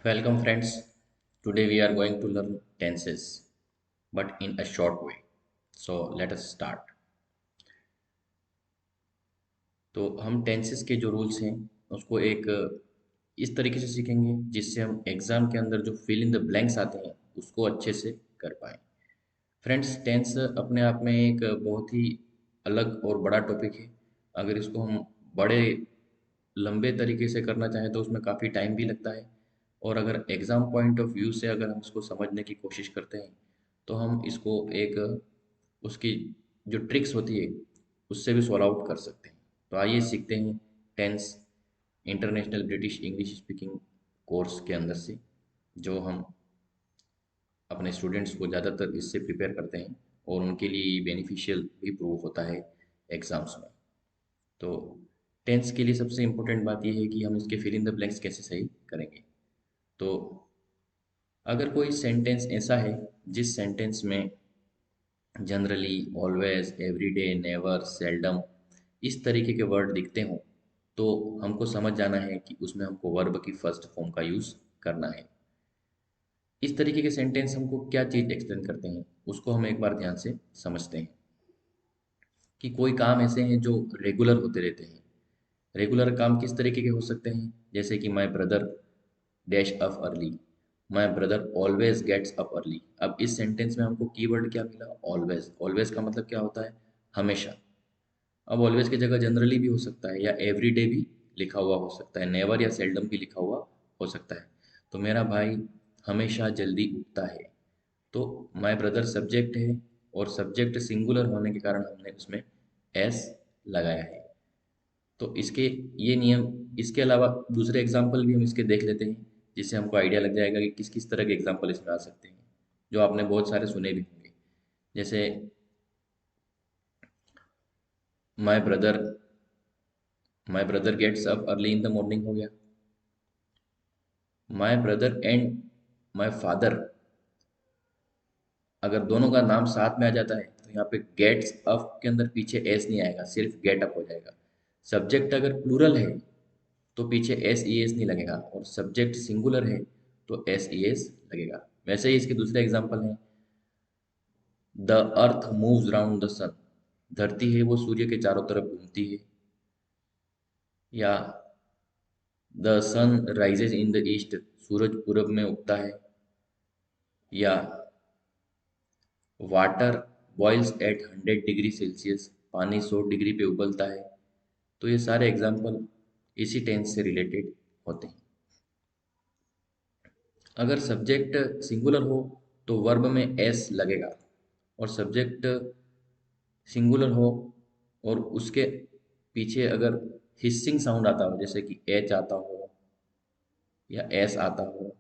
Welcome friends. Today we are going to learn tenses but in a short way. So let us start. तो हम tenses के जो rules हैं उसको एक इस तरीके से सीखेंगे जिससे हम एग्जाम के अंदर जो फिल इन द ब्लैंक्स आते हैं उसको अच्छे से कर पाएँ। फ्रेंड्स टेंस अपने आप में एक बहुत ही अलग और बड़ा टॉपिक है। अगर इसको हम बड़े लंबे तरीके से करना चाहें तो उसमें काफ़ी टाइम भी लगता है और अगर एग्ज़ाम पॉइंट ऑफ व्यू से अगर हम इसको समझने की कोशिश करते हैं तो हम इसको एक उसकी जो ट्रिक्स होती है उससे भी सॉल्व आउट कर सकते हैं। तो आइए सीखते हैं tense international British English speaking course के अंदर से जो हम अपने स्टूडेंट्स को ज़्यादातर इससे प्रिपेयर करते हैं और उनके लिए बेनिफिशियल भी प्रूव होता है एग्ज़ाम्स में। तो टेंस के लिए सबसे इम्पोर्टेंट बात यह है कि हम इसके फिल इन द ब्लैंक्स कैसे सही करेंगे। तो अगर कोई सेंटेंस ऐसा है जिस सेंटेंस में generally, always, everyday, never, seldom इस तरीके के वर्ड दिखते हों तो हमको समझ जाना है कि उसमें हमको वर्ब की फर्स्ट फॉर्म का यूज़ करना है। इस तरीके के सेंटेंस हमको क्या चीज़ एक्सप्लेन करते हैं उसको हम एक बार ध्यान से समझते हैं कि कोई काम ऐसे हैं जो रेगुलर होते रहते हैं। रेगुलर काम किस तरीके के हो सकते हैं, जैसे कि my brother dash up early, my brother always gets up early. अब इस सेंटेंस में हमको कीवर्ड क्या मिला, ऑलवेज। ऑलवेज का मतलब क्या होता है, हमेशा। अब ऑलवेज की जगह जनरली भी हो सकता है या एवरी डे भी लिखा हुआ हो सकता है, नेवर या सेल्डम भी लिखा हुआ हो सकता है। तो मेरा भाई हमेशा जल्दी उठता है। तो माय ब्रदर सब्जेक्ट है और सब्जेक्ट सिंगुलर होने के कारण हमने उसमें एस लगाया है। तो इसके ये नियम, इसके अलावा दूसरे एग्जाम्पल भी हम इसके देख लेते हैं जिससे हमको आइडिया लग जाएगा कि किस किस तरह के एग्जाम्पल इसमें आ सकते हैं जो आपने बहुत सारे सुने भी होंगे। जैसे my brother my brother gets up early in the morning हो गया। My brother and my father, अगर दोनों का नाम साथ में आ जाता है तो यहाँ पे गेट्स अप के अंदर पीछे एस नहीं आएगा, सिर्फ गेट अप हो जाएगा। सब्जेक्ट अगर प्लूरल है तो पीछे एस ई एस नहीं लगेगा और सब्जेक्ट सिंगुलर है तो एस ई एस लगेगा। वैसे ही इसके दूसरे एग्जाम्पल हैं, the earth moves round the sun, धरती है वो सूर्य के चारों तरफ घूमती है। या the sun rises in the east, सूरज पूरब में उगता है। या water boils at 100 degree Celsius, पानी 100 डिग्री पे उबलता है। तो ये सारे एग्जाम्पल इसी टेंस से रिलेटेड होते हैं। अगर सब्जेक्ट सिंगुलर हो तो वर्ब में एस लगेगा और सब्जेक्ट सिंगुलर हो और उसके पीछे अगर हिस्सिंग साउंड आता हो, जैसे कि एच आता हो या एस आता हो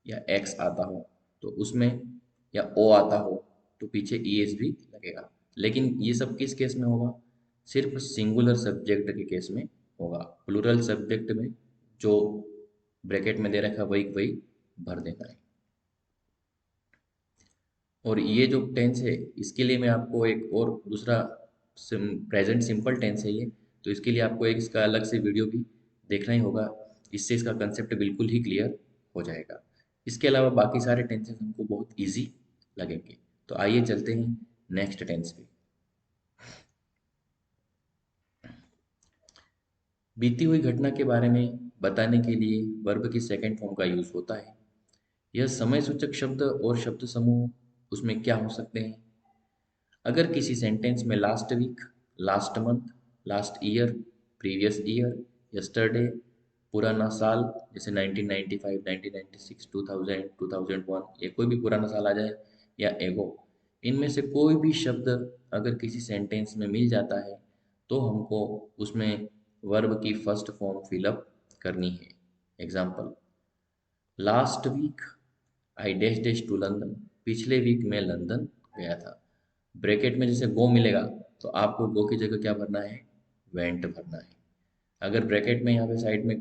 या एक्स आता हो तो उसमें, या ओ आता हो तो पीछे ई एस भी लगेगा। लेकिन ये सब किस केस में होगा, सिर्फ सिंगुलर सब्जेक्ट के केस में होगा। प्लूरल सब्जेक्ट में जो ब्रैकेट में दे रखा है वही वही भर देना है। और ये जो टेंस है इसके लिए मैं आपको एक और दूसरा प्रेजेंट सिंपल टेंस है ये, तो इसके लिए आपको एक इसका अलग से वीडियो भी देखना ही होगा। इससे इसका कंसेप्ट बिल्कुल ही क्लियर हो जाएगा। इसके अलावा बाकी सारे टेंसेस हमको बहुत इजी लगेंगे। तो आइए चलते हैं नेक्स्ट टेंस पे। बीती हुई घटना के बारे में बताने के लिए वर्ब की सेकंड फॉर्म का यूज होता है। यह समय सूचक शब्द और शब्द समूह उसमें क्या हो सकते हैं। अगर किसी सेंटेंस में last week, last month, last year, previous year, yesterday, पुराना साल जैसे 1995, 1996, 2000, 2001, ये कोई भी पुराना साल आ जाए, या एगो, इनमें से कोई भी शब्द अगर किसी सेंटेंस में मिल जाता है तो हमको उसमें वर्ब की फर्स्ट फॉर्म फिलअप करनी है। Example, last week I dash dash to London, पिछले वीक मैं लंदन गया था। ब्रैकेट में जैसे गो मिलेगा तो आपको गो की जगह क्या भरना है, वेंट भरना है। अगर ब्रैकेट में यहाँ पे साइड में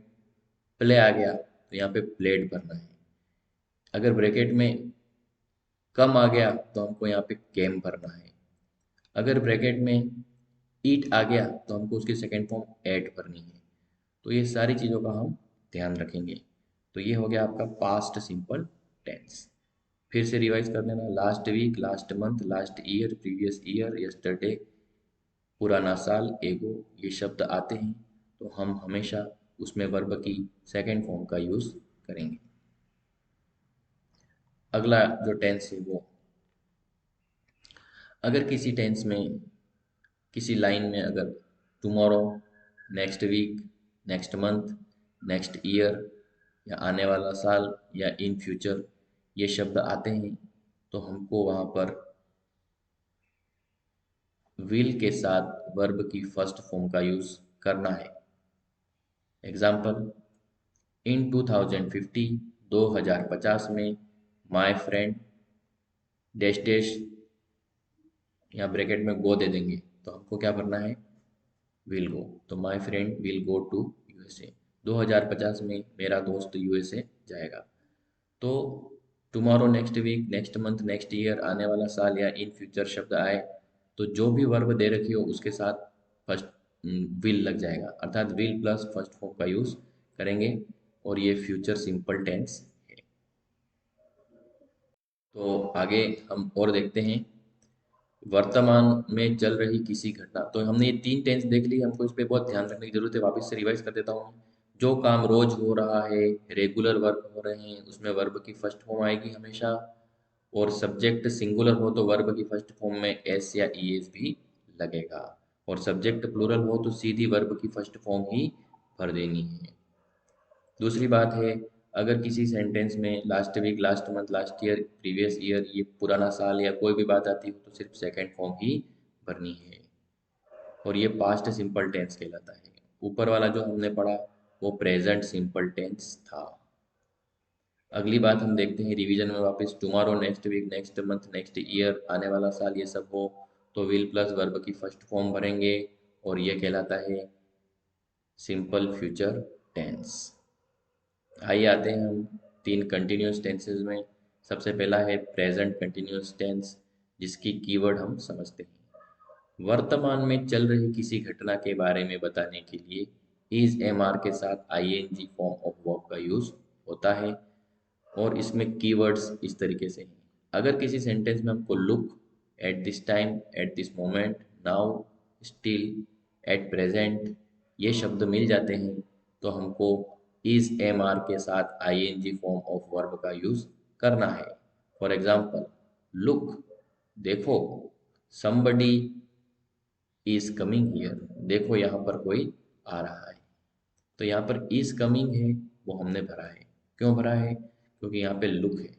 प्ले आ गया तो यहाँ पे प्लेड भरना है। अगर ब्रैकेट में कम आ गया तो हमको यहाँ पे केम भरना है। अगर ब्रैकेट में ईट आ गया तो हमको उसकी सेकेंड फॉर्म एट भरनी है। तो ये सारी चीज़ों का हम ध्यान रखेंगे। तो ये हो गया आपका पास्ट सिंपल टेंस। फिर से रिवाइज कर लेना, last week, last month, last year, previous year, yesterday, पुराना साल, एगो, ये शब्द आते हैं तो हम हमेशा उसमें वर्ब की सेकंड फॉर्म का यूज़ करेंगे। अगला जो टेंस है वो, अगर किसी टेंस में किसी लाइन में अगर tomorrow, next week, next month, next year या आने वाला साल या इन फ्यूचर ये शब्द आते हैं तो हमको वहाँ पर विल के साथ वर्ब की फर्स्ट फॉर्म का यूज़ करना है। एग्जाम्पल, इन 2050, 2050 में, माय फ्रेंड डैश डैश, या ब्रैकेट में गो दे देंगे तो हमको क्या करना है, विल गो। तो my friend will go to USA, 2050 में मेरा दोस्त यूएसए जाएगा। तो tomorrow, next week, next month, next year, आने वाला साल या इन फ्यूचर शब्द आए तो जो भी वर्ब दे रखी हो उसके साथ फर्स्ट विल लग जाएगा, अर्थात विल प्लस फर्स्ट फॉर्म का यूज़ करेंगे और ये फ्यूचर सिंपल टेंस है। तो आगे हम और देखते हैं, वर्तमान में चल रही किसी घटना। तो हमने ये तीन टेंस देख ली, हमको इस पे बहुत ध्यान रखने की जरूरत है। वापस से रिवाइज कर देता हूँ, जो काम रोज हो रहा है, रेगुलर वर्क हो रहे हैं, उसमें वर्ब की फर्स्ट फॉर्म आएगी हमेशा। और सब्जेक्ट सिंगुलर हो तो वर्ब की फर्स्ट फॉर्म में एस या ईएस भी लगेगा। और सब्जेक्ट प्लूरल हो तो सीधी वर्ब की फर्स्ट फॉर्म ही भर देनी है। दूसरी बात है, अगर किसी सेंटेंस में last week, last month, last year, previous year, ये पुराना साल या कोई भी बात आती हो तो सिर्फ सेकंड फॉर्म ही भरनी है और ये पास्ट सिंपल टेंस कहलाता है। ऊपर वाला जो हमने पढ़ा वो प्रेजेंट सिंपल टेंस था। अगली बात हम देखते हैं रिवीजन में वापस, tomorrow, next week, next month, next year, आने वाला साल, ये सब हो तो विल प्लस वर्ब की फर्स्ट फॉर्म भरेंगे और ये कहलाता है सिंपल फ्यूचर टेंस। आइए आते हैं हम तीन कंटिन्यूस टेंसेस में। सबसे पहला है प्रेजेंट कंटिन्यूस टेंस, जिसकी कीवर्ड हम समझते हैं। वर्तमान में चल रही किसी घटना के बारे में बताने के लिए इज एम आर के साथ आईएनजी फॉर्म ऑफ वर्ब का यूज होता है और इसमें कीवर्ड्स इस तरीके से हैं। अगर किसी सेंटेंस में हमको look, at this time, at this moment, now, still, at present ये शब्द मिल जाते हैं तो हमको इज एम आर के साथ आईएनजी फॉर्म ऑफ वर्ब का यूज करना है। फॉर एग्जाम्पल, लुक, देखो, somebody इज कमिंग हियर, देखो यहाँ पर कोई आ रहा है। तो यहाँ पर इज कमिंग है वो हमने भरा है। क्यों भरा है? क्योंकि यहाँ पे लुक है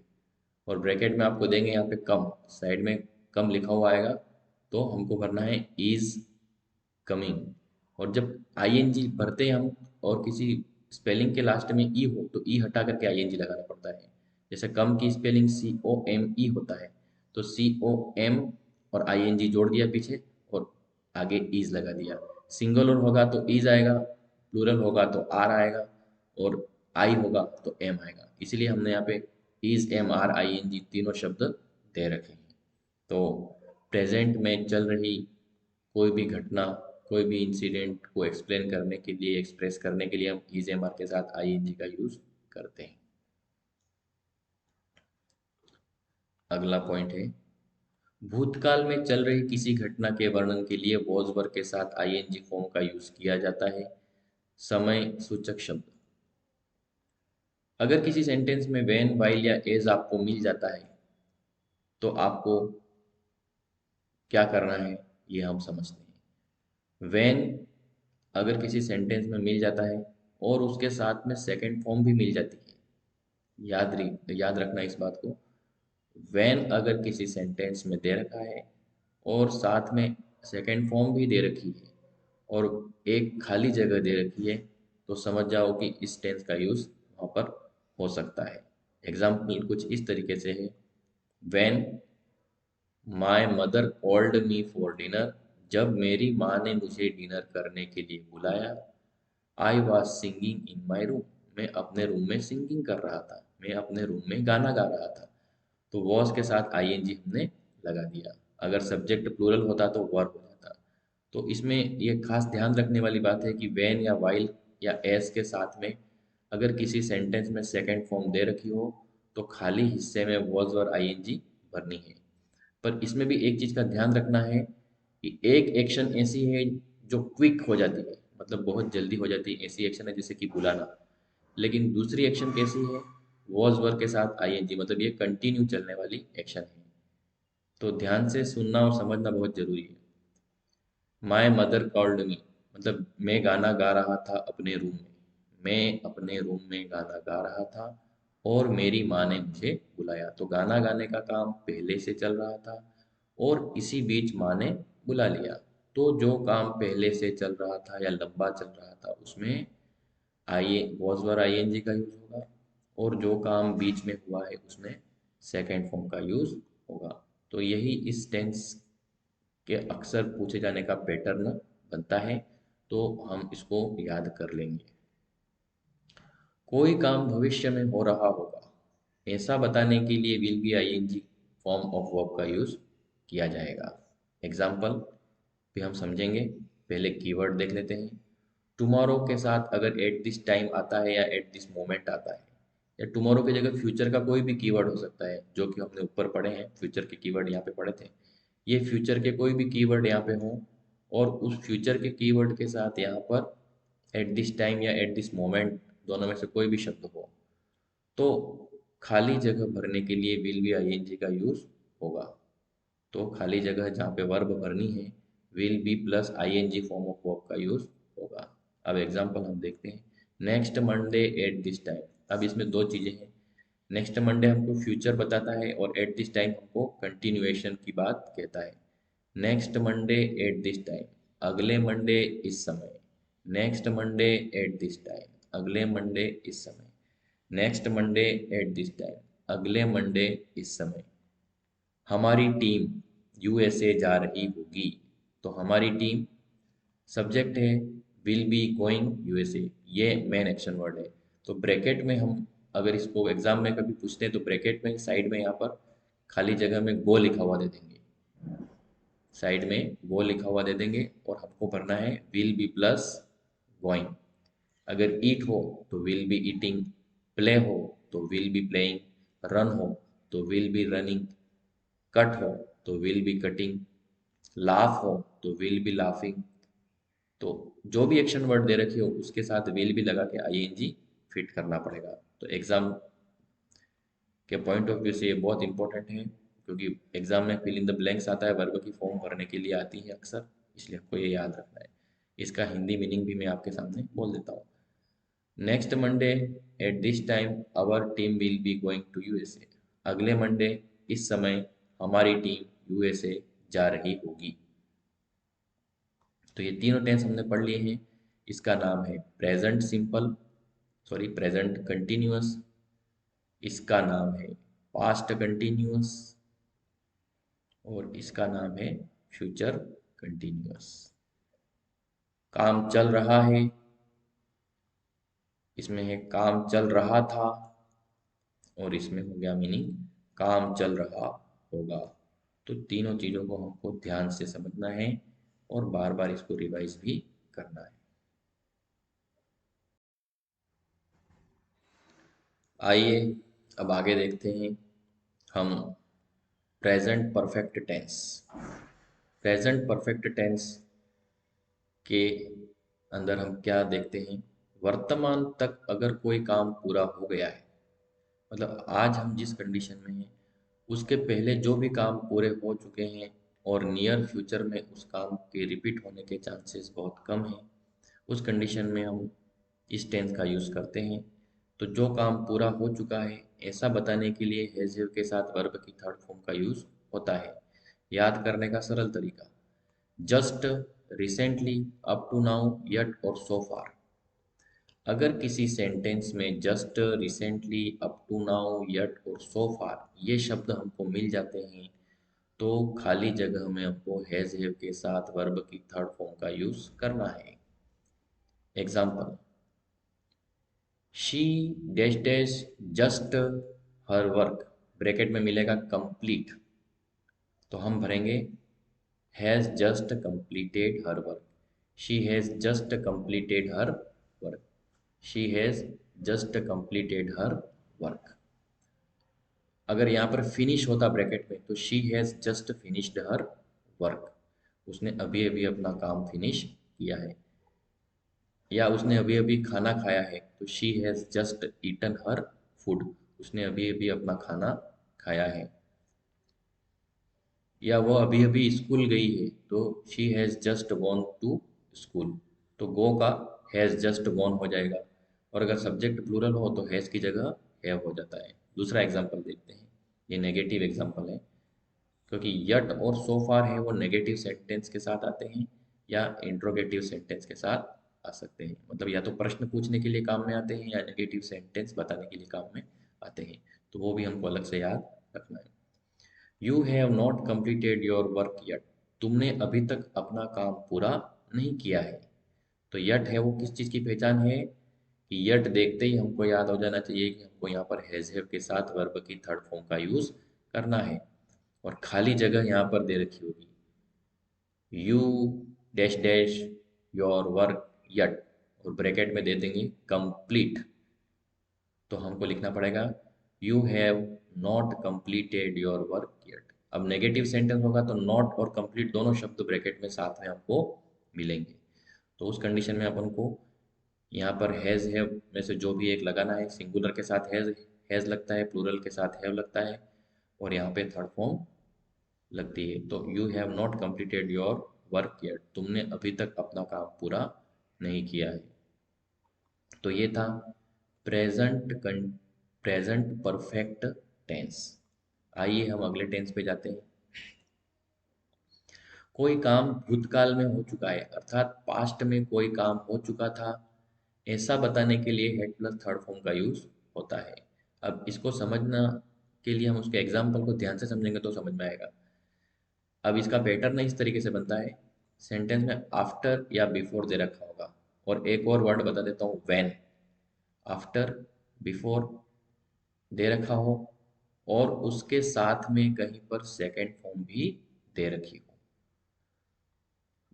और ब्रैकेट में आपको देंगे यहाँ पे कम, साइड में कम लिखा हुआ आएगा तो हमको भरना है इज कमिंग। और जब आईएनजी भरते हैं हम और किसी स्पेलिंग के लास्ट में ई हो तो ई हटा करके आईएनजी लगाना पड़ता है। जैसे कम की spelling C O M E होता है तो सी ओ एम और आईएनजी जोड़ दिया पीछे और आगे इज लगा दिया। सिंगुलर होगा तो इज आएगा, प्लूरल होगा तो आर आएगा और आई होगा तो एम आएगा। इसीलिए हमने यहाँ पे is am are I N G तीनों शब्द दे रखे हैं। तो प्रेजेंट में चल रही कोई भी घटना, कोई भी इंसिडेंट को एक्सप्लेन करने के लिए, एक्सप्रेस करने के लिए हम इज एम आर के साथ आई एन जी का यूज करते हैं। अगला पॉइंट है, भूतकाल में चल रही किसी घटना के वर्णन के लिए वॉज वर्ब के साथ आईएनजी फॉर्म का यूज किया जाता है। समय सूचक शब्द, अगर किसी सेंटेंस में व्हेन, व्हाइल या एज आपको मिल जाता है तो आपको क्या करना है ये हम समझते हैं। व्हेन अगर किसी सेंटेंस में मिल जाता है और उसके साथ में सेकंड फॉर्म भी मिल जाती है, याद रखना इस बात को। व्हेन अगर किसी सेंटेंस में दे रखा है और साथ में सेकंड फॉर्म भी दे रखी है और एक खाली जगह दे रखी है तो समझ जाओ कि इस टेंस का यूज वहाँ पर हो सकता है। एग्जाम्पल कुछ इस तरीके से है, when my mother called me for dinner, जब मेरी माँ ने मुझे डिनर करने के लिए बुलाया। I was singing in my room, मैं अपने रूम में सिंगिंग कर रहा था, मैं अपने रूम में गाना गा रहा था। तो वॉज के साथ आईएनजी हमने लगा दिया। अगर सब्जेक्ट प्लूरल होता तो वर्ब हो जाता। तो इसमें ये खास ध्यान रखने वाली बात है कि व्हेन या वाइल या एस के साथ में अगर किसी सेंटेंस में सेकंड फॉर्म दे रखी हो तो खाली हिस्से में वॉज और आईएनजी भरनी है। पर इसमें भी एक चीज़ का ध्यान रखना है कि एक एक्शन ऐसी है जो क्विक हो जाती है, मतलब बहुत जल्दी हो जाती है, ऐसी एक्शन है जैसे कि बुलाना। लेकिन दूसरी एक्शन कैसी है, वॉज वर्ब के साथ आईएनजी, मतलब ये कंटिन्यू चलने वाली एक्शन है। तो ध्यान से सुनना और समझना बहुत जरूरी है। माई मदर कॉल्ड मी, मतलब मैं गाना गा रहा था अपने रूम में। मैं अपने रूम में गाना गा रहा था और मेरी माँ ने मुझे बुलाया। तो गाना गाने का काम पहले से चल रहा था और इसी बीच माँ ने बुला लिया। तो जो काम पहले से चल रहा था या लंबा चल रहा था उसमें आई वॉज वर आईएनजी का यूज होगा, और जो काम बीच में हुआ है उसमें सेकंड फॉर्म का यूज होगा। तो यही इस टेंस के अक्सर पूछे जाने का पैटर्न बनता है, तो हम इसको याद कर लेंगे। कोई काम भविष्य में हो रहा होगा, ऐसा बताने के लिए will be ING form of verb का यूज किया जाएगा। एग्जाम्पल भी हम समझेंगे, पहले कीवर्ड देख लेते हैं। टुमारो के साथ अगर एट दिस टाइम आता है या एट दिस मोमेंट आता है, या टुमारो की जगह फ्यूचर का कोई भी कीवर्ड हो सकता है, जो कि हमने ऊपर पढ़े हैं, फ्यूचर के कीवर्ड यहाँ पे पढ़े थे। ये फ्यूचर के कोई भी कीवर्ड यहाँ पे हो और उस फ्यूचर के कीवर्ड के साथ यहाँ पर एट दिस टाइम या एट दिस मोमेंट दोनों में से कोई भी शब्द हो, तो खाली जगह भरने के लिए विल बी आईएनजी का यूज होगा। तो खाली जगह जहाँ पे वर्ब भरनी है, will be plus ING form of verb का यूज होगा। अब एग्जांपल हम देखते हैं। Next Monday at this time. अब इसमें दो चीजें हैं। नेक्स्ट मंडे हमको फ्यूचर बताता है और एट दिस टाइम हमको कंटिन्यूएशन की बात कहता है। Next Monday at this time, अगले मंडे इस समय। Next Monday at this time, अगले मंडे इस समय। Next Monday at this time, अगले मंडे इस समय। हमारी टीम यूएसए जा रही होगी। तो हमारी टीम सब्जेक्ट है, विल बी गोइंग यूएसए, ये मेन एक्शन वर्ड है। तो ब्रैकेट में हम अगर इसको एग्जाम में कभी पूछते हैं तो ब्रैकेट में साइड में यहाँ पर खाली जगह में गो लिखा हुआ दे देंगे। साइड में गो लिखा हुआ दे देंगे और हमको भरना है विल बी प्लस गोइंग। अगर ईट हो तो विल बी ईटिंग, प्ले हो तो विल बी प्लेइंग, रन हो तो विल बी रनिंग, कट हो तो विल बी कटिंग, लाफ हो तो विल बी लाफिंग। तो जो भी एक्शन वर्ड दे रखी हो उसके साथ विल बी लगा के आईएनजी फिट करना पड़ेगा। तो एग्जाम के पॉइंट ऑफ व्यू से ये बहुत इंपॉर्टेंट है, क्योंकि एग्जाम में फिल इन द ब्लैंक्स आता है, वर्ब की फॉर्म भरने के लिए आती है अक्सर, इसलिए आपको ये याद रखना है। इसका हिंदी मीनिंग भी मैं आपके सामने बोल देता हूँ। Next Monday at this time our team will be going to USA. अगले मंडे इस समय हमारी टीम यूएसए जा रही होगी। तो ये तीनों टेंस हमने पढ़ लिए हैं। इसका नाम है present simple, sorry present continuous. इसका नाम है पास्ट कंटिन्यूअस और इसका नाम है फ्यूचर कंटिन्यूअस। काम चल रहा है, इसमें है काम चल रहा था, और इसमें हो गया मीनिंग काम चल रहा होगा। तो तीनों चीज़ों को हमको ध्यान से समझना है और बार बार इसको रिवाइज भी करना है। आइए अब आगे देखते हैं हम present perfect tense. Present perfect tense के अंदर हम क्या देखते हैं, वर्तमान तक अगर कोई काम पूरा हो गया है, मतलब आज हम जिस कंडीशन में हैं उसके पहले जो भी काम पूरे हो चुके हैं और नियर फ्यूचर में उस काम के रिपीट होने के चांसेस बहुत कम हैं, उस कंडीशन में हम इस टेंस का यूज़ करते हैं। तो जो काम पूरा हो चुका है ऐसा बताने के लिए हैज़ हैव के साथ वर्ब की थर्ड फॉर्म का यूज़ होता है। याद करने का सरल तरीका, just, recently, up to now, yet और सो फार। अगर किसी सेंटेंस में just, recently, up to now, yet और सो फार ये शब्द हमको मिल जाते हैं, तो खाली जगह में हमको हैज हैव के साथ वर्ब की थर्ड फॉर्म का यूज करना है। Example, she dash dash just her work, bracket में मिलेगा कंप्लीट, तो हम भरेंगे has just completed her work. She has just completed her work. She has just completed her work. अगर यहाँ पर फिनिश होता ब्रैकेट में तो she has just finished her work, उसने अभी अभी अपना काम फिनिश किया है। या उसने अभी अभी खाना खाया है तो she has just eaten her food, उसने अभी अभी अपना खाना खाया है। या वो अभी अभी स्कूल गई है तो she has just gone to school, तो गो का हैज़ जस्ट गॉन हो जाएगा। और अगर सब्जेक्ट प्लूरल हो तो हैज़ की जगह हैव हो जाता है। दूसरा एग्जांपल देखते हैं, ये नेगेटिव एग्जांपल है, क्योंकि यट और सो फार है वो नेगेटिव सेंटेंस के साथ आते हैं या इंट्रोगेटिव सेंटेंस के साथ आ सकते हैं। मतलब या तो प्रश्न पूछने के लिए काम में आते हैं या नेगेटिव सेंटेंस बताने के लिए काम में आते हैं। तो वो भी हमको अलग से याद रखना है। You have not completed your work yet, तुमने अभी तक अपना काम पूरा नहीं किया है। तो यट है वो किस चीज़ की पहचान है कि यट देखते ही हमको याद हो जाना चाहिए कि हमको यहाँ पर हैज़ हैव के साथ वर्ब की थर्ड फॉर्म का यूज़ करना है। और खाली जगह यहाँ पर दे रखी होगी, you dash dash your work yet, और ब्रैकेट में दे देंगे कंप्लीट। तो हमको लिखना पड़ेगा you have not completed your work yet. अब नेगेटिव सेंटेंस होगा तो नॉट और कंप्लीट दोनों शब्द ब्रैकेट में साथ में हमको मिलेंगे। तो उस कंडीशन में अपन को यहाँ पर हैज़ हैव में से जो भी एक लगाना है, सिंगुलर के साथ हैज़ लगता है, प्लूरल के साथ हैव लगता है, और यहाँ पे थर्ड फॉर्म लगती है। तो you have not completed your work yet, तुमने अभी तक अपना काम पूरा नहीं किया है। तो ये था प्रेजेंट प्रेजेंट परफेक्ट टेंस। आइए हम अगले टेंस पे जाते हैं। कोई काम भूतकाल में हो चुका है, अर्थात पास्ट में कोई काम हो चुका था, ऐसा बताने के लिए हेड प्लस थर्ड फॉर्म का यूज होता है। अब इसको समझना के लिए हम उसके एग्जाम्पल को ध्यान से समझेंगे तो समझ में आएगा। अब इसका पैटर्न इस तरीके से बनता है, सेंटेंस में आफ्टर या बिफोर दे रखा होगा, और एक और वर्ड बता देता हूँ, व्हेन। आफ्टर बिफोर दे रखा हो और उसके साथ में कहीं पर सेकंड फॉर्म भी दे रखी हो।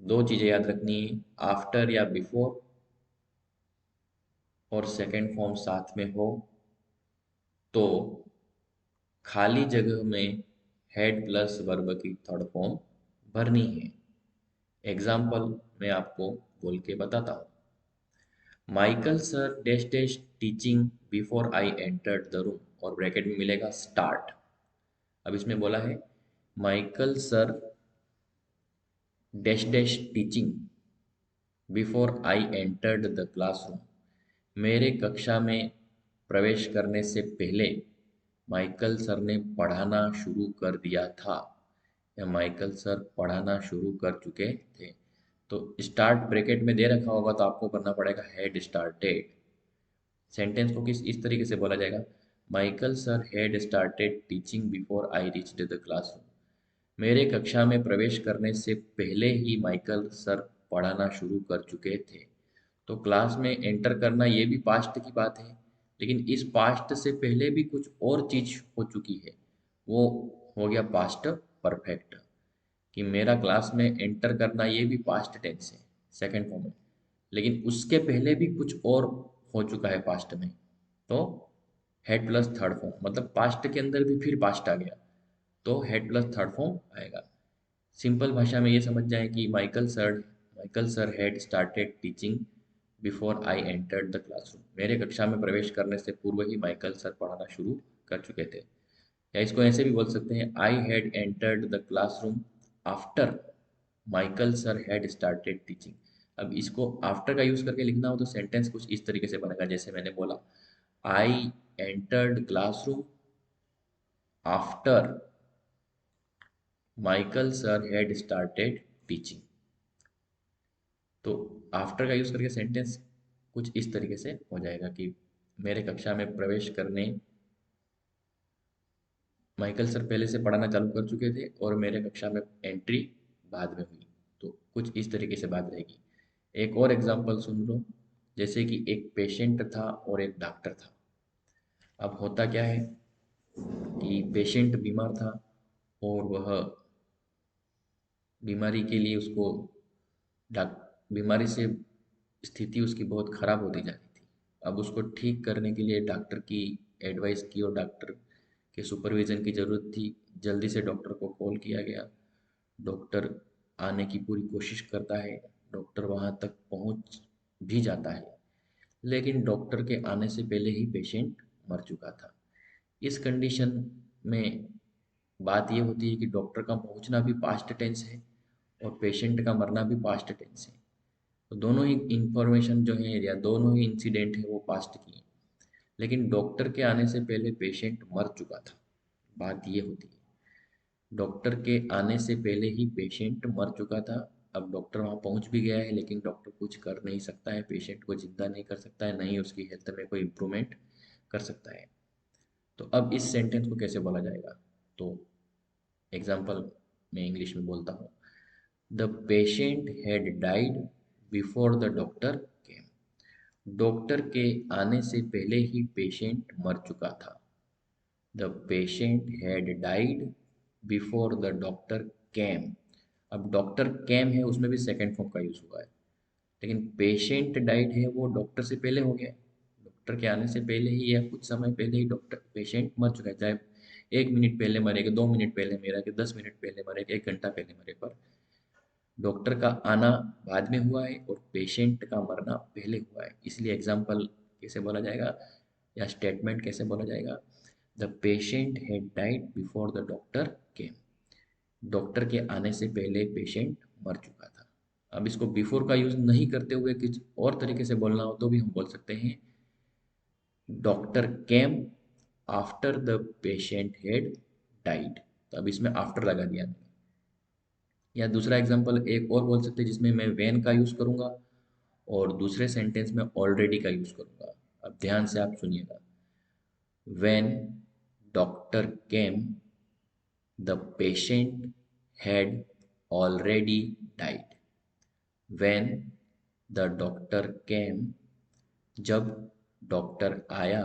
दो चीजें याद रखनी है, आफ्टर या बिफोर और सेकंड फॉर्म साथ में हो तो खाली जगह में हेड प्लस वर्ब की थर्ड फॉर्म भरनी है। एग्जाम्पल मैं आपको बोल के बताता हूँ। Michael sir dash dash teaching before I entered the room, और ब्रैकेट में मिलेगा स्टार्ट। अब इसमें बोला है Michael sir dash dash teaching before I entered the classroom, मेरे कक्षा में प्रवेश करने से पहले माइकल सर ने पढ़ाना शुरू कर दिया था, या माइकल सर पढ़ाना शुरू कर चुके थे। तो स्टार्ट ब्रैकेट में दे रखा होगा तो आपको करना पड़ेगा हैड स्टार्टेड। सेंटेंस को किस इस तरीके से बोला जाएगा, Michael sir had started teaching before I reached the classroom, मेरे कक्षा में प्रवेश करने से पहले ही माइकल सर पढ़ाना शुरू कर चुके थे। तो क्लास में एंटर करना ये भी पास्ट की बात है, लेकिन इस पास्ट से पहले भी कुछ और चीज हो चुकी है, वो हो गया पास्ट परफेक्ट। कि मेरा क्लास में एंटर करना ये भी पास्ट टेंस है, सेकंड फॉर्म है, लेकिन उसके पहले भी कुछ और हो चुका है पास्ट में, तो हेड प्लस थर्ड फॉर्म, मतलब पास्ट के अंदर भी फिर पास्ट आ गया तो हेड प्लस थर्ड फॉर्म आएगा। सिंपल भाषा में ये समझ जाएं कि Michael sir had started teaching before I entered the classroom, मेरे कक्षा में प्रवेश करने से पूर्व ही माइकल सर पढ़ाना शुरू कर चुके थे। या इसको ऐसे भी बोल सकते हैं, I had entered the classroom after Michael sir had started teaching. अब इसको आफ्टर का यूज करके लिखना हो तो सेंटेंस कुछ इस तरीके से बनेगा जैसे मैंने बोला, I entered classroom after Michael sir had started teaching. तो आफ्टर का यूज करके सेंटेंस कुछ इस तरीके से हो जाएगा कि मेरे कक्षा में प्रवेश करने माइकल सर पहले से पढ़ाना चालू कर चुके थे और मेरे कक्षा में एंट्री बाद में हुई। तो कुछ इस तरीके से बात रहेगी। एक और एग्जांपल सुन लो, जैसे कि एक पेशेंट था और एक डॉक्टर था। अब होता क्या है कि पेशेंट बीमार था और वह बीमारी के लिए उसको बीमारी से स्थिति उसकी बहुत खराब होती जा रही थी। अब उसको ठीक करने के लिए डॉक्टर की एडवाइस की और डॉक्टर के सुपरविज़न की ज़रूरत थी। जल्दी से डॉक्टर को कॉल किया गया। डॉक्टर आने की पूरी कोशिश करता है। डॉक्टर वहाँ तक पहुँच भी जाता है, लेकिन डॉक्टर के आने से पहले ही पेशेंट मर चुका था। इस कंडीशन में बात ये होती है कि डॉक्टर का पहुंचना भी पास्ट टेंस है और पेशेंट का मरना भी पास्ट टेंस है। तो दोनों ही इंफॉर्मेशन जो है या दोनों ही इंसिडेंट है वो पास्ट की है, लेकिन डॉक्टर के आने से पहले पेशेंट मर चुका था। बात ये होती है, डॉक्टर के आने से पहले ही पेशेंट मर चुका था। अब डॉक्टर वहाँ पहुँच भी गया है, लेकिन डॉक्टर कुछ कर नहीं सकता है, पेशेंट को जिंदा नहीं कर सकता है, नहीं उसकी हेल्थ में कोई इम्प्रूवमेंट कर सकता है। तो अब इस सेंटेंस को कैसे बोला जाएगा? तो एग्जाम्पल मैं इंग्लिश में बोलता हूँ। The patient had died before the doctor came. Doctor के आने से पहले ही पेशेंट मर चुका था। The patient had died before the doctor केम। अब डॉक्टर केम है, उसमें भी सेकेंड फॉर्म का यूज हुआ है, लेकिन पेशेंट डाइड है वो डॉक्टर से पहले हो गया। डॉक्टर के आने से पहले ही या कुछ समय पहले ही डॉक्टर पेशेंट मर चुका है, चाहे 1 मिनट पहले मरेगा, 2 मिनट पहले मरेगा कि 10 मिनट पहले मरेगा, 1 घंटा पहले मरे, पर डॉक्टर का आना बाद में हुआ है और पेशेंट का मरना पहले हुआ है। इसलिए एग्जाम्पल कैसे बोला जाएगा या स्टेटमेंट कैसे बोला जाएगा? The patient had died before the doctor came. Doctor के आने से पहले पेशेंट मर चुका था। अब इसको बिफोर का यूज नहीं करते हुए किसी और तरीके से बोलना हो तो भी हम बोल सकते हैं doctor came after the patient had died. तो अब इसमें आफ्टर लगा दिया मैंने। या दूसरा एग्जांपल एक और बोल सकते हैं जिसमें मैं व्हेन का यूज करूंगा और दूसरे सेंटेंस में ऑलरेडी का यूज करूंगा। अब ध्यान से आप सुनिएगा। When doctor came the patient had already died. When the doctor केम, जब डॉक्टर आया,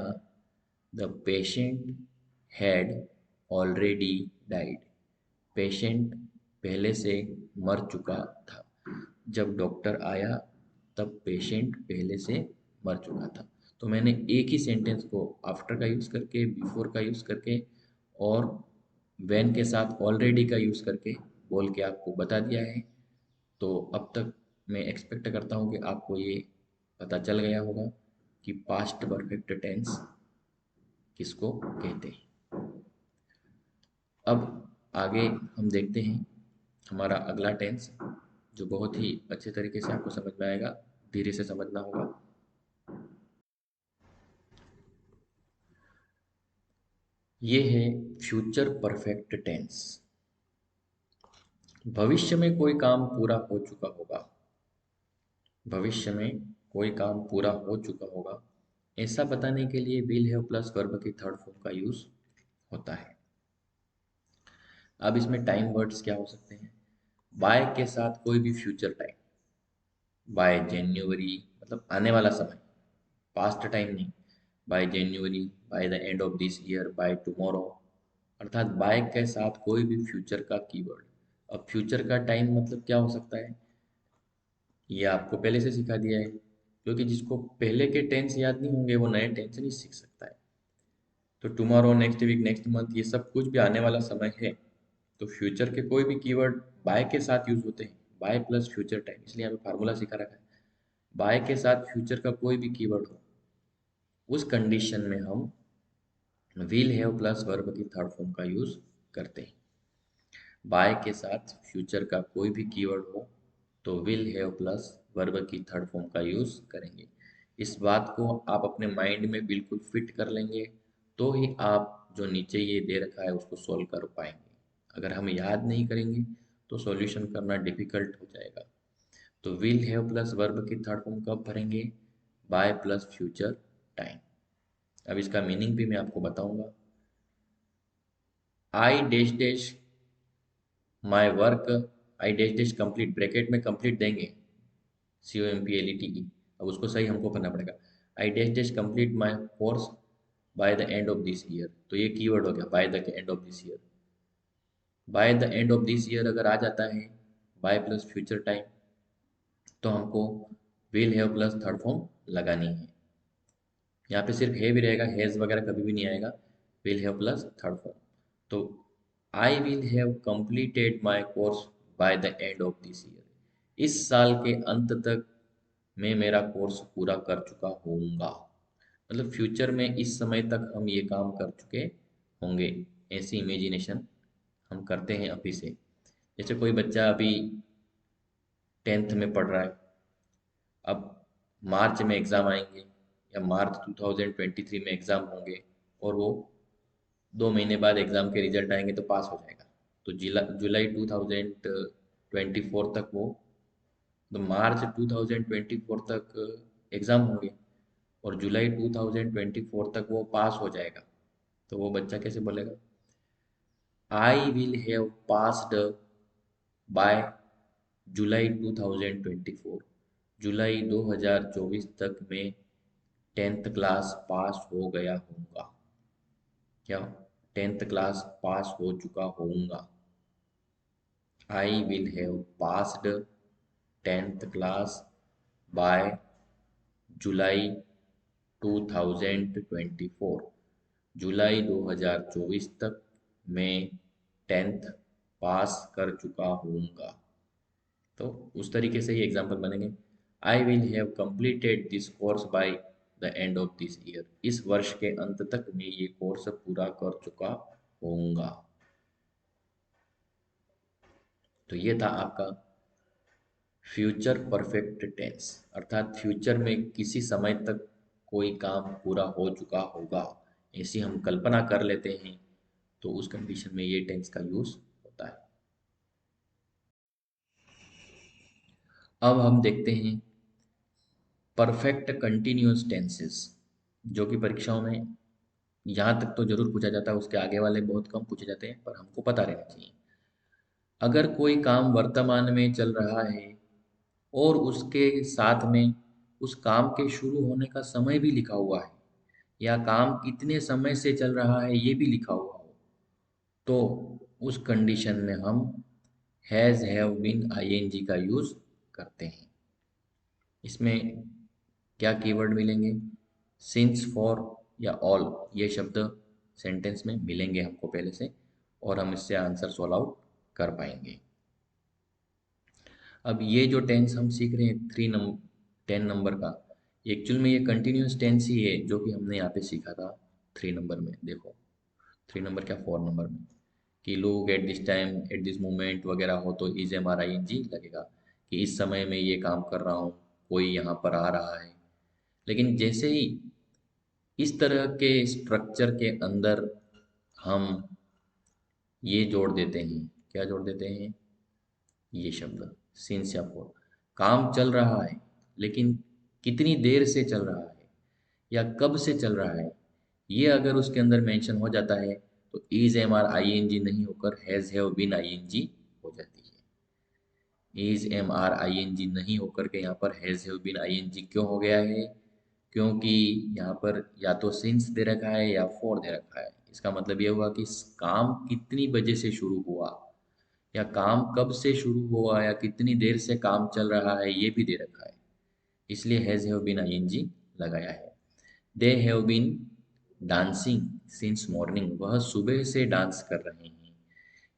the patient had already died. Patient पहले से मर चुका था। जब डॉक्टर आया तब पेशेंट पहले से मर चुका था। तो मैंने एक ही सेंटेंस को आफ्टर का यूज़ करके, बिफोर का यूज़ करके और व्हेन के साथ ऑलरेडी का यूज़ करके बोल के आपको बता दिया है। तो अब तक मैं एक्सपेक्ट करता हूँ कि आपको ये पता चल गया होगा कि पास्ट परफेक्ट टेंस किसको कहते हैं। अब आगे हम देखते हैं हमारा अगला टेंस, जो बहुत ही अच्छे तरीके से आपको समझ में आएगा, धीरे से समझना होगा। ये है फ्यूचर परफेक्ट टेंस। भविष्य में कोई काम पूरा हो चुका होगा। भविष्य में कोई काम पूरा हो चुका होगा, ऐसा बताने के लिए विल हैव प्लस वर्ब की थर्ड फॉर्म का यूज होता है। अब इसमें टाइम वर्ड्स क्या हो सकते हैं? बाय के साथ कोई भी फ्यूचर टाइम, बाय जनवरी मतलब आने वाला समय, पास्ट टाइम नहीं। Bye January, bye the end of this year, by tomorrow, अर्थात बाय के साथ कोई भी फ्यूचर का कीवर्ड। अब फ्यूचर का टाइम मतलब क्या हो सकता है, ये आपको पहले से सिखा दिया है, क्योंकि जिसको पहले के टेंस याद नहीं होंगे वो नए टेंस नहीं सीख सकता है। तो tomorrow, next week, next month, ये सब कुछ भी आने वाला समय है। तो फ्यूचर के कोई भी कीवर्ड बाय के साथ यूज होते हैं, बाय प्लस फ्यूचर टाइम, इसलिए यहाँ पे फार्मूला सिखा रखा है। बाय के साथ फ्यूचर का कोई भी कीवर्ड हो, उस कंडीशन में हम विल हैव प्लस वर्ब की थर्ड फॉर्म का यूज करते हैं। बाय के साथ फ्यूचर का कोई भी कीवर्ड हो तो विल हैव प्लस वर्ब की थर्ड फॉर्म का यूज करेंगे। इस बात को आप अपने माइंड में बिल्कुल फिट कर लेंगे तो ही आप जो नीचे ये दे रखा है उसको सॉल्व कर पाएंगे। अगर हम याद नहीं करेंगे तो सॉल्यूशन करना डिफिकल्ट हो जाएगा। तो विल हैव प्लस वर्ब की थर्ड फॉर्म कब भरेंगे? By plus future time. अब इसका मीनिंग भी मैं आपको बताऊंगा। I dash dash my work, I dash dash complete, bracket में कंप्लीट देंगे, COMPLETE। अब उसको सही हमको करना पड़ेगा। I dash dash complete my course by the end of this year. तो ये कीवर्ड हो गया by the end of this year. By the end of this year अगर आ जाता है बाय प्लस फ्यूचर टाइम, तो हमको will have plus third form लगानी है। यहाँ पे सिर्फ है भी रहेगा, हैज़ वगैरह कभी भी नहीं आएगा। Will have plus third form. तो I will have completed my course by the end of this year. इस साल के अंत तक मैं मेरा कोर्स पूरा कर चुका होऊंगा। मतलब फ्यूचर में इस समय तक हम ये काम कर चुके होंगे, ऐसी इमेजिनेशन हम करते हैं अभी से। जैसे कोई बच्चा अभी 10th में पढ़ रहा है, अब मार्च में एग्ज़ाम आएंगे या मार्च 2023 में एग्ज़ाम होंगे, और वो 2 महीने बाद एग्ज़ाम के रिजल्ट आएंगे तो पास हो जाएगा। तो जुलाई 2024 तक वो, तो मार्च 2024 तक एग्ज़ाम होंगे और जुलाई 2024 तक वो पास हो जाएगा। तो वो बच्चा कैसे बोलेगा? I will have passed by July 2024। जुलाई 2024 तक मैं 10th क्लास पास हो गया होऊंगा। क्या? 10th क्लास पास हो चुका होऊंगा। I will have passed 10th class by July 2024। जुलाई 2024 तक मैं 10th पास कर चुका होऊंगा। तो उस तरीके से ही एग्जाम्पल बनेंगे। आई will have completed this course by the end of this year. इस वर्ष के अंत तक मैं ये कोर्स पूरा कर चुका होऊंगा। तो ये था आपका फ्यूचर परफेक्ट टेंस, अर्थात फ्यूचर में किसी समय तक कोई काम पूरा हो चुका होगा, ऐसी हम कल्पना कर लेते हैं, तो उस कंडीशन में ये टेंस का यूज होता है। अब हम देखते हैं परफेक्ट कंटिन्यूअस टेंसेस, जो कि परीक्षाओं में यहाँ तक तो जरूर पूछा जाता है, उसके आगे वाले बहुत कम पूछे जाते हैं, पर हमको पता रहना चाहिए। अगर कोई काम वर्तमान में चल रहा है और उसके साथ में उस काम के शुरू होने का समय भी लिखा हुआ है, या काम कितने समय से चल रहा है ये भी लिखा हुआ हो, तो उस कंडीशन में हम हैज़ हैव बीन आईएनजी का यूज़ करते हैं। इसमें क्या कीवर्ड मिलेंगे? सिंस, फॉर या ऑल, ये शब्द सेंटेंस में मिलेंगे हमको पहले से, और हम इससे आंसर सॉल्व आउट कर पाएंगे। अब ये जो टेंस हम सीख रहे हैं 10 नंबर का, एक्चुअल में ये कंटिन्यूस टेंस ही है जो कि हमने यहाँ पे सीखा था 3 नंबर में। देखो 3 नंबर क्या, 4 नंबर में, कि लोग at this time, at this moment वगैरह हो तो is am are I N G लगेगा, कि इस समय में ये काम कर रहा हूँ, कोई यहाँ पर आ रहा है। लेकिन जैसे ही इस तरह के स्ट्रक्चर के अंदर हम ये जोड़ देते हैं, क्या जोड़ देते हैं? ये शब्द सिंस या फॉर। काम चल रहा है, लेकिन कितनी देर से चल रहा है या कब से चल रहा है, ये अगर उसके अंदर मेंशन हो जाता है तो is am are I N G नहीं होकर has have been I N G हो जाती है। Is am are I N G नहीं होकर के यहाँ पर has have been I N G क्यों हो गया है? क्योंकि यहाँ पर या तो सिंस दे रखा है या फॉर दे रखा है। इसका मतलब ये हुआ कि काम कितनी बजे से शुरू हुआ, या काम कब से शुरू हुआ, या कितनी देर से काम चल रहा है, ये भी दे रखा है। इसलिए हैज़ हैव बीन आईएनजी लगाया है। They have been dancing since morning, वह सुबह से डांस कर रहे हैं।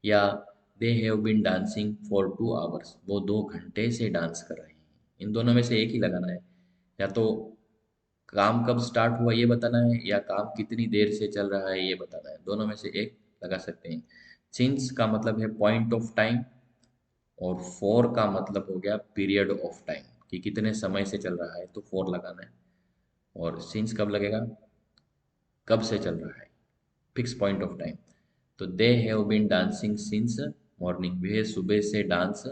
या they have been dancing for 2 hours, वो 2 घंटे से डांस कर रहे हैं। इन दोनों में से एक ही लगाना है। या तो काम कब स्टार्ट हुआ ये बताना है, या काम कितनी देर से चल रहा है ये बताना है। दोनों में से एक लगा सकते हैं। सिंस का मतलब है पॉइंट ऑफ टाइम, और फॉर का मतलब हो गया पीरियड ऑफ टाइम, कि कितने समय से चल रहा है, तो फॉर लगाना है। और सिंस कब लगेगा? कब से चल रहा है, फिक्स पॉइंट ऑफ टाइम। तो they have been dancing since morning, वे सुबह से डांस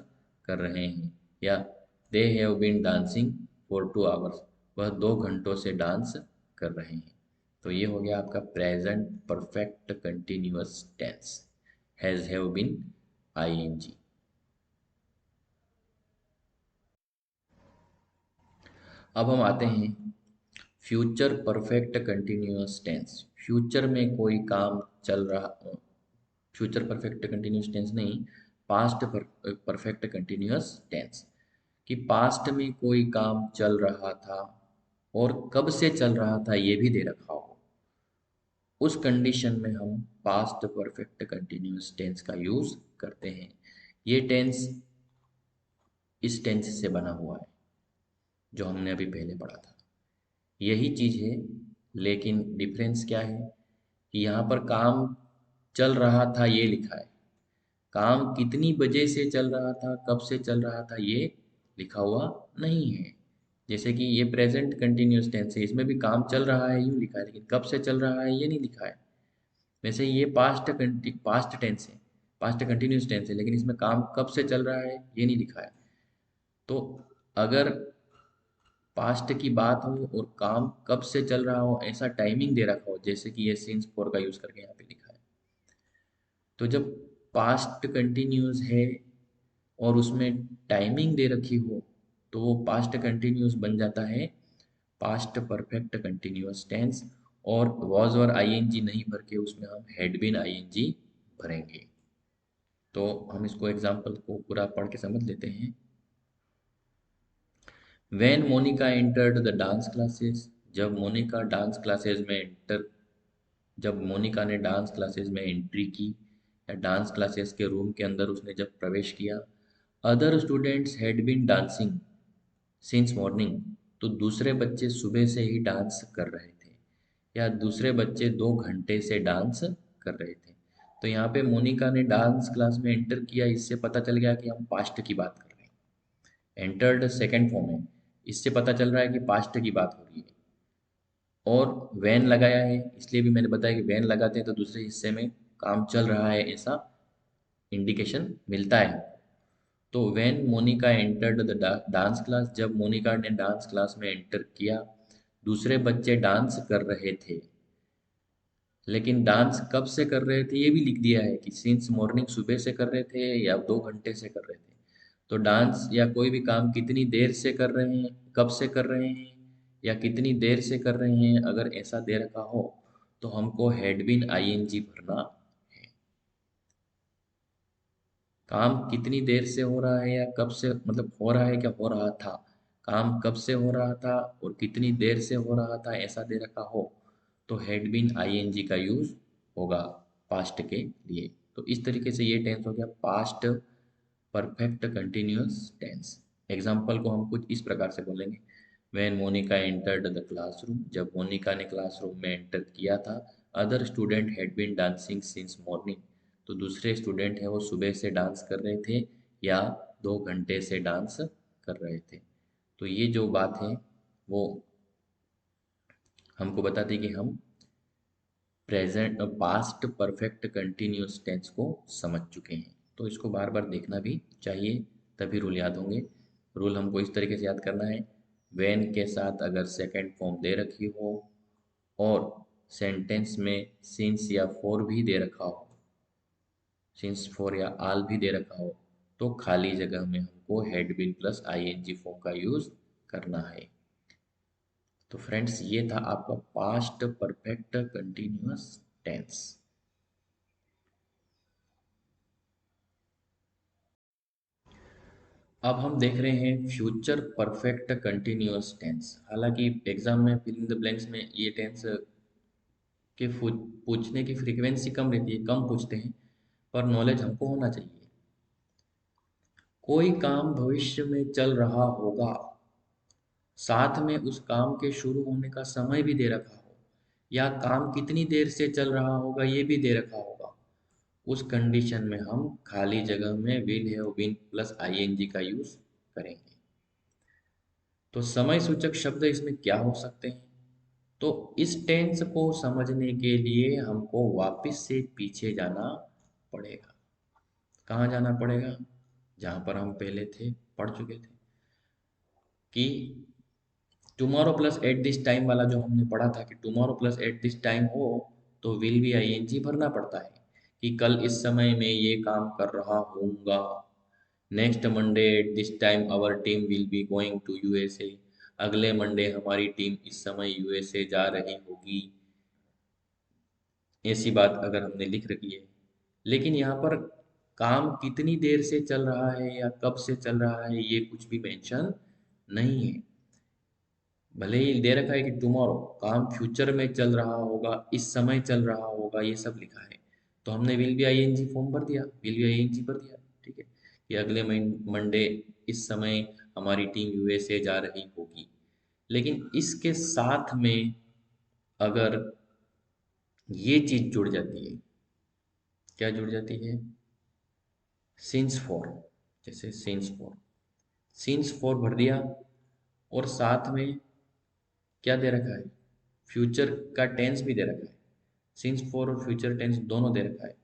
कर रहे हैं। या they have been dancing for 2 hours, वह 2 घंटों से डांस कर रहे हैं। तो ये हो गया आपका present perfect continuous tense, has have been ING. अब हम आते हैं future perfect continuous tense. Future में कोई काम चल रहा, फ्यूचर परफेक्ट कंटिन्यूअस टेंस नहीं, पास्ट परफेक्ट कंटिन्यूअस टेंस, कि पास्ट में कोई काम चल रहा था और कब से चल रहा था ये भी दे रखा हो, उस कंडीशन में हम पास्ट परफेक्ट कंटिन्यूअस टेंस का यूज करते हैं। ये टेंस इस टेंस से बना हुआ है जो हमने अभी पहले पढ़ा था, यही चीज है। लेकिन डिफरेंस क्या है कि यहाँ पर काम चल रहा था ये लिखा है, काम कितनी बजे से चल रहा था, कब से चल रहा था, ये लिखा हुआ नहीं है। जैसे कि ये प्रेजेंट कंटिन्यूअस टेंस है, इसमें भी काम चल रहा है यूँ लिखा है, लेकिन कब से चल रहा है ये नहीं लिखा है। वैसे ये पास्ट टेंस है, पास्ट कंटिन्यूअस टेंस है, लेकिन इसमें काम कब से चल रहा है ये नहीं लिखा है। तो अगर पास्ट की बात हो और काम कब से चल रहा हो, ऐसा टाइमिंग दे रखा हो, जैसे कि ये सिंस फोर का यूज करके यहाँ पे लिखा है, तो जब पास्ट कंटिन्यूअस है और उसमें टाइमिंग दे रखी हो, तो वो पास्ट कंटिन्यूअस बन जाता है पास्ट परफेक्ट कंटिन्यूअस टेंस। और वॉज और आईएनजी नहीं भर के उसमें हम हैड बीन आईएनजी भरेंगे। तो हम इसको एग्जाम्पल को पूरा पढ़ के समझ लेते हैं। When Monica entered the dance classes, जब मोनिका डांस क्लासेस में एंटर जब मोनिका ने डांस क्लासेस में एंट्री की, या डांस क्लासेस के रूम के अंदर उसने जब प्रवेश किया, other students had been dancing since morning, तो दूसरे बच्चे सुबह से ही डांस कर रहे थे, या दूसरे बच्चे 2 घंटे से डांस कर रहे थे। तो यहाँ पे मोनिका ने डांस क्लास में एंटर किया, इससे पता चल गया कि हम पास्ट की बात कर रहे हैं। एंटर्ड सेकंड फॉर्म है, इससे पता चल रहा है कि पास्ट की बात हो रही है। और वैन लगाया है, इसलिए भी मैंने बताया कि वैन लगाते हैं तो दूसरे हिस्से में काम चल रहा है, ऐसा इंडिकेशन मिलता है। तो when Monica entered the dance class, जब मोनिका ने डांस क्लास में एंटर किया, दूसरे बच्चे डांस कर रहे थे। लेकिन डांस कब से कर रहे थे ये भी लिख दिया है कि सिंस मॉर्निंग सुबह से कर रहे थे या 2 घंटे से कर रहे थे। तो डांस या कोई भी काम कितनी देर से कर रहे हैं, कब से कर रहे हैं, या कितनी देर से कर रहे हैं, अगर ऐसा दे रखा हो तो हमको हैड बीन आईएनजी भरना है। काम कितनी देर से हो रहा है या कब से, मतलब हो रहा है क्या हो रहा था, काम कब से हो रहा था और कितनी देर से हो रहा था, ऐसा दे रखा हो तो हैड बीन आईएनजी का यूज होगा पास्ट के लिए। तो इस तरीके से ये टेंस हो गया past perfect continuous tense. Example को हम कुछ इस प्रकार से बोलेंगे। When Monica entered the classroom, जब मोनिका ने क्लासरूम में एंटर किया था, other student had been dancing since morning, तो दूसरे स्टूडेंट हैं वो सुबह से डांस कर रहे थे या 2 घंटे से डांस कर रहे थे। तो ये जो बात है वो हमको बताती कि हम present past perfect continuous tense को समझ चुके हैं। तो इसको बार बार देखना भी चाहिए, तभी रूल याद होंगे। रूल हमको इस तरीके से याद करना है। व्हेन के साथ अगर सेकंड फॉर्म दे रखी हो और सेंटेंस में सिंस या फॉर भी दे रखा हो, सिंस फॉर या आल भी दे रखा हो, तो खाली जगह में हमको had been plus ING form का यूज करना है। तो फ्रेंड्स ये था आपका पास्ट परफेक्ट कंटिन्यूअस टेंस। अब हम देख रहे हैं फ्यूचर परफेक्ट कंटिन्यूअस टेंस। हालांकि एग्जाम में फिल इन द ब्लैंक्स में ये टेंस के पूछने की फ्रीक्वेंसी कम रहती है, कम पूछते हैं, पर नॉलेज हमको होना चाहिए। कोई काम भविष्य में चल रहा होगा, साथ में उस काम के शुरू होने का समय भी दे रखा हो, या काम कितनी देर से चल रहा होगा ये भी दे रखा होगा, उस कंडीशन में हम खाली जगह में will have been plus ING का यूज करेंगे। तो समय सूचक शब्द इसमें क्या हो सकते हैं? तो इस टेंस को समझने के लिए हमको वापस से पीछे जाना पड़ेगा। कहाँ जाना पड़ेगा? जहाँ पर हम पहले थे, पढ़ चुके थे कि tomorrow plus eight this time वाला जो हमने पढ़ा था कि tomorrow plus eight this time हो तो विल भी आईएनजी भरना पड़ता है कि कल इस समय में ये काम कर रहा होऊंगा। Next Monday at this time our team will be going to USA, अगले मंडे हमारी टीम इस समय यूएसए जा रही होगी। ऐसी बात अगर हमने लिख रखी है, लेकिन यहाँ पर काम कितनी देर से चल रहा है या कब से चल रहा है ये कुछ भी मेंशन नहीं है। भले ही दे रखा है कि टुमारो, काम फ्यूचर में चल रहा होगा, इस समय चल रहा होगा, ये सब लिखा है, तो हमने विल बी आईएनजी फॉर्म भर दिया, विल बी आईएनजी भर दिया। ठीक है, कि अगले मंडे इस समय हमारी टीम यूएसए जा रही होगी। लेकिन इसके साथ में अगर ये चीज जुड़ जाती है, क्या जुड़ जाती है, सिंस फॉर, जैसे सिंस फॉर भर दिया, और साथ में क्या दे रखा है, फ्यूचर का टेंस भी दे रखा है, सिंस फॉर और फ्यूचर टेंस दोनों दे रखा है।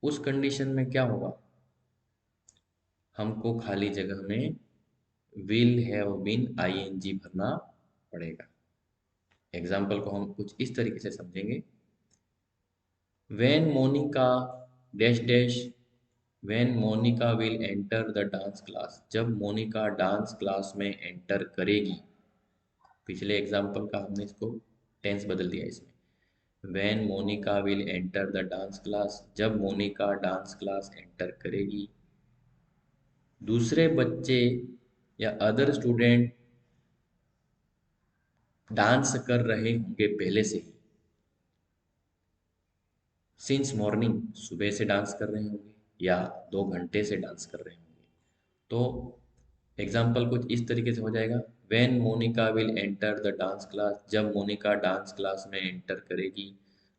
उस कंडीशन में क्या होगा, हमको खाली जगह में विल हैव बीन आईएनजी भरना पड़ेगा। एग्जाम्पल को हम कुछ इस तरीके से समझेंगे। When Monica dash dash, when Monica will enter the dance class, जब मोनिका डांस क्लास में एंटर करेगी। पिछले एग्जाम्पल का हमने इसको टेंस बदल दिया इसमें। When Monica will enter the dance class, जब मोनिका डांस क्लास एंटर करेगी। दूसरे बच्चे या अदर स्टूडेंट डांस कर रहे होंगे पहले से ही, सिंस मॉर्निंग, सुबह से डांस कर रहे होंगे या 2 घंटे से डांस कर रहे होंगे। तो एग्जाम्पल कुछ इस तरीके से हो जाएगा। When Monica will enter the dance class, जब मोनिका डांस क्लास में एंटर करेगी।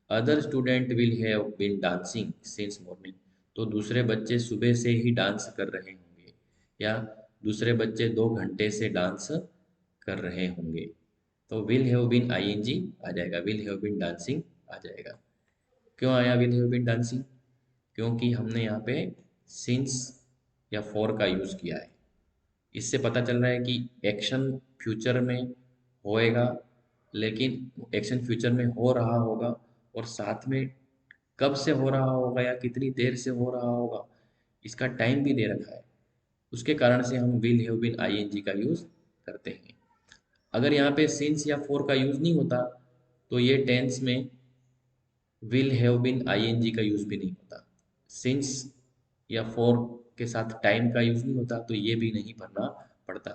Other student will have been dancing since morning, तो दूसरे बच्चे सुबह से ही डांस कर रहे होंगे, या दूसरे बच्चे 2 घंटे से डांस कर रहे होंगे। तो विल हैव बीन आईएनजी आ जाएगा, विल हैव बीन डांसिंग आ जाएगा। क्यों आया विल हैव बीन डांसिंग, क्योंकि हमने यहाँ पे सिंस या फॉर का यूज़ किया है। इससे पता चल रहा है कि एक्शन फ्यूचर में होएगा, लेकिन एक्शन फ्यूचर में हो रहा होगा, और साथ में कब से हो रहा होगा या कितनी देर से हो रहा होगा, इसका टाइम भी दे रखा है। उसके कारण से हम विल हैव बीन आईएनजी का यूज़ करते हैं। अगर यहाँ पे सिंस या फॉर का यूज़ नहीं होता, तो ये टेंस में विल हैव बीन आईएनजी का यूज़ भी नहीं होता। सिंस या फॉर के साथ टाइम का यूज़ नहीं होता, तो ये भी नहीं भरना पड़ता।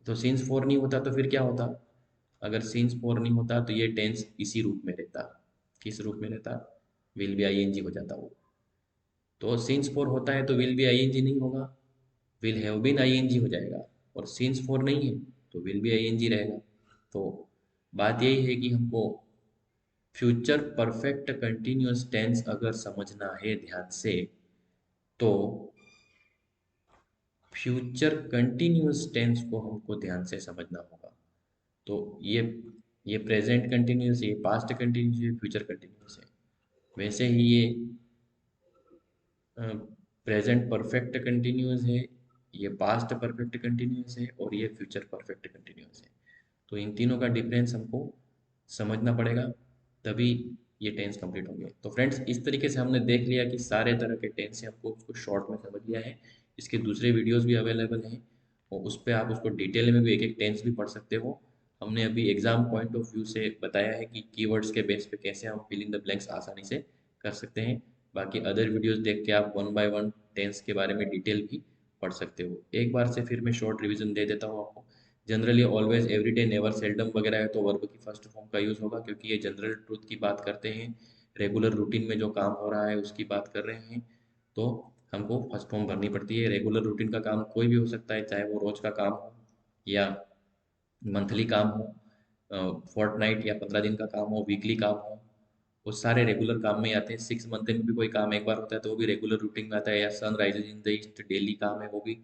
तो सिंस फोर नहीं होता तो फिर क्या होता, अगर सिंस फोर नहीं होता तो ये टेंस इसी रूप में रहता। किस रूप में रहता, विल बी आईएनजी हो जाता वो। तो सिंस फोर होता है तो विल बी आईएनजी नहीं होगा, विल हैव बीन आईएनजी हो जाएगा। और सिंस फोर नहीं है तो विल बी आईएनजी रहेगा। तो बात यही है कि हमको फ्यूचर परफेक्ट कंटिन्यूअस टेंस अगर समझना है ध्यान से, तो फ्यूचर कंटिन्यूअस टेंस को हमको ध्यान से समझना होगा। तो ये प्रेजेंट कंटिन्यूस है, ये पास्ट कंटिन्यूस है, फ्यूचर कंटिन्यूस है। वैसे ही ये प्रेजेंट परफेक्ट कंटिन्यूस है, ये पास्ट परफेक्ट कंटिन्यूस है, और ये फ्यूचर परफेक्ट कंटिन्यूस है। तो इन तीनों का डिफरेंस हमको समझना पड़ेगा, तभी ये टेंस कंप्लीट होंगे। तो फ्रेंड्स, इस तरीके से हमने देख लिया कि सारे तरह के टेंस हैं, हमको उसको शॉर्ट में समझ लिया है। इसके दूसरे वीडियोस भी अवेलेबल हैं, और उस पर आप उसको डिटेल में भी एक एक टेंस भी पढ़ सकते हो। हमने अभी एग्जाम पॉइंट ऑफ व्यू से बताया है कि कीवर्ड्स के बेस पे कैसे हम फिल इन द ब्लैंक्स आसानी से कर सकते हैं। बाकी अदर वीडियोस देख के आप 1 बाय 1 टेंस के बारे में डिटेल भी पढ़ सकते हो। एक बार से फिर मैं शॉर्ट रिवीजन दे देता हूँ आपको। Generally, always, everyday, never, seldom वगैरह है तो वर्ब की फर्स्ट फॉर्म का यूज़ होगा, क्योंकि ये जनरल ट्रूथ की बात करते हैं, रेगुलर रूटीन में जो काम हो रहा है उसकी बात कर रहे हैं। तो हमको फर्स्ट फॉर्म भरनी पड़ती है। रेगुलर रूटीन का काम कोई भी हो सकता है, चाहे वो रोज का काम हो या मंथली काम हो, फोर्टनाइट या 15 दिन का काम हो, वीकली काम हो, वो सारे रेगुलर काम में ही आते हैं। 6 मंथ में भी कोई काम एक बार होता है तो वो भी रेगुलर रूटीन में आता है। या sun rises in the east daily काम है, वो भी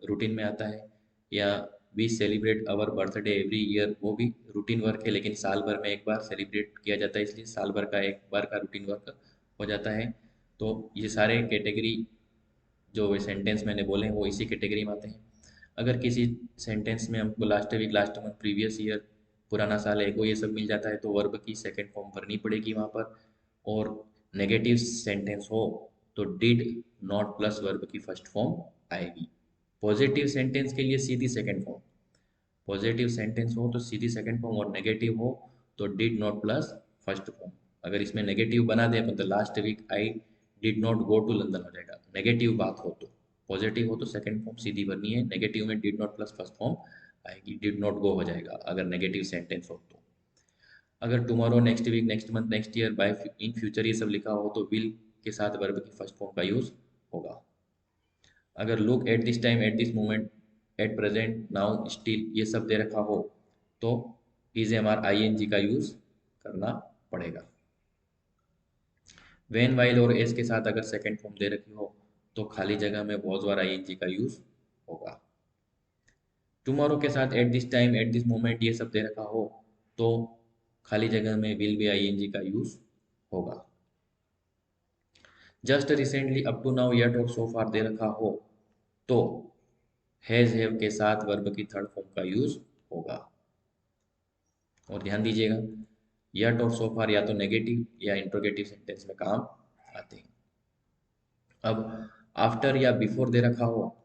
रूटीन में आता है। या we celebrate our birthday every year, वो भी रूटीन वर्क है, लेकिन साल भर में एक बार सेलिब्रेट किया जाता है, इसलिए साल भर का एक बार का रूटीन वर्क हो जाता है। तो ये सारे कैटेगरी जो सेंटेंस मैंने बोले हैं वो इसी कैटेगरी में आते हैं। अगर किसी सेंटेंस में हमको last week, last month, previous year, पुराना साल है, वो ये सब मिल जाता है, तो वर्ब की सेकंड फॉर्म भरनी पड़ेगी वहाँ पर। और नेगेटिव सेंटेंस हो तो डिड नॉट प्लस वर्ब की फर्स्ट फॉर्म आएगी। पॉजिटिव सेंटेंस के लिए सीधी सेकंड फॉर्म, पॉजिटिव सेंटेंस हो तो सीधी सेकंड फॉर्म, और नेगेटिव हो तो did not plus first form. अगर इसमें नेगेटिव बना दे तो last week I did not go to London हो जाएगा, नेगेटिव बात हो तो। पॉजिटिव हो तो सेकंड फॉर्म सीधी भरनी है, नेगेटिव में did not plus first form आएगी, डिड नॉट गो हो जाएगा अगर नेगेटिव सेंटेंस हो तो। अगर tomorrow, next week, next month, next year, by, in future ये सब लिखा हो तो विल के साथ वर्ब की फर्स्ट फॉर्म का यूज होगा। अगर look, at this time, at this moment, at present, now, still ये सब दे रखा हो तो is am are I N G का यूज करना पड़ेगा। वेन, वाइल और एस के साथ अगर सेकेंड फॉर्म दे रखी हो तो खाली जगह में वॉज और आई एन जी का यूज होगा। टुमारो के साथ at this time, at this moment ये सब दे रखा हो तो खाली जगह में will be I N G का यूज होगा। Just recently, up to now, yet और सो फार दे रखा हो तो हैज, हैव के साथ वर्ब की थर्ड फॉर्म का यूज होगा। और ध्यान दीजिएगा, येट और सो फार या तो नेगेटिव या इंट्रोगेटिव सेंटेंस में काम आते हैं। अब आफ्टर या बिफोर दे रखा हो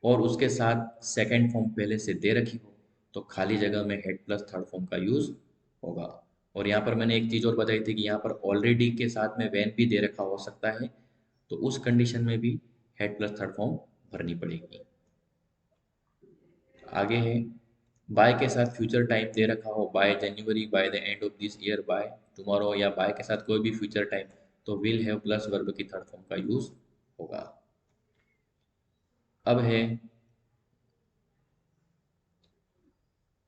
और उसके साथ सेकंड फॉर्म पहले से दे रखी हो तो खाली जगह में हेड प्लस थर्ड फॉर्म का यूज होगा। और यहाँ पर मैंने एक चीज़ और बताई थी कि यहाँ पर ऑलरेडी के साथ में वैन भी दे रखा हो सकता है, तो उस कंडीशन में भी हेड प्लस थर्ड फॉर्म भरनी पड़ेगी। आगे है, बाय के साथ फ्यूचर टाइम दे रखा हो, bye January, bye the end of this year, by tomorrow, या बाय के साथ कोई भी फ्यूचर टाइम तो विल हैव प्लस वर्ब की थर्ड फॉर्म का यूज होगा। अब है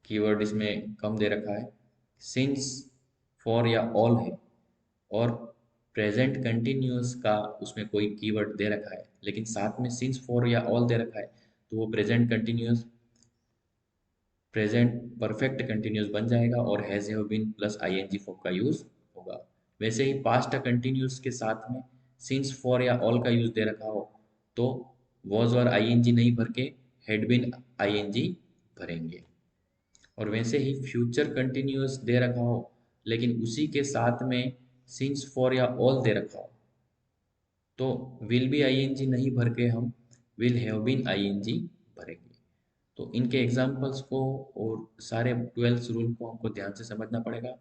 कीवर्ड, इसमें कम दे रखा है, सिंस, फॉर या ऑल है और प्रेजेंट कंटिन्यूअस का उसमें कोई कीवर्ड दे रखा है लेकिन साथ में सिंस, फॉर या ऑल दे रखा है तो वो present continuous, present perfect continuous बन जाएगा और has, have been plus ING form का यूज होगा। वैसे ही पास्ट कंटिन्यूअस के साथ में सिंस, फॉर या ऑल का यूज दे रखा हो तो वॉज और आईएनजी नहीं भर के हैड बीन आईएनजी भरेंगे। और वैसे ही फ्यूचर कंटिन्यूअस दे रखा हो लेकिन उसी के साथ में सिंस, फॉर या ऑल दे रखा हो तो विल बी आईएनजी नहीं भर के हम विल हैव बीन आईएनजी भरेंगे। तो इनके एग्जाम्पल्स को और सारे 12 रूल को हमको ध्यान से समझना पड़ेगा।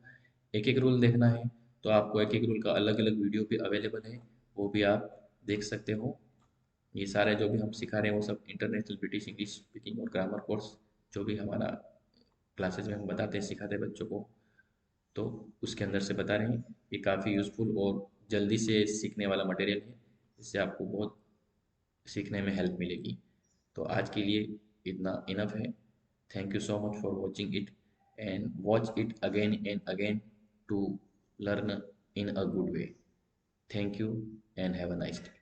एक एक रूल देखना है तो आपको एक एक रूल का अलग अलग वीडियो भी अवेलेबल है, वो भी आप देख सकते हो। ये सारे जो भी हम सिखा रहे हैं वो सब इंटरनेशनल ब्रिटिश इंग्लिश स्पीकिंग और ग्रामर कोर्स जो भी हमारा क्लासेज में हम बताते हैं, सिखाते हैं बच्चों को, तो उसके अंदर से बता रहे हैं। ये काफ़ी यूज़फुल और जल्दी से सीखने वाला मटेरियल है, इससे आपको बहुत सीखने में हेल्प मिलेगी। तो आज के लिए इतना इनफ है। Thank you so much for watching it and watch it again and again to learn in a good way. Thank you and have a nice day.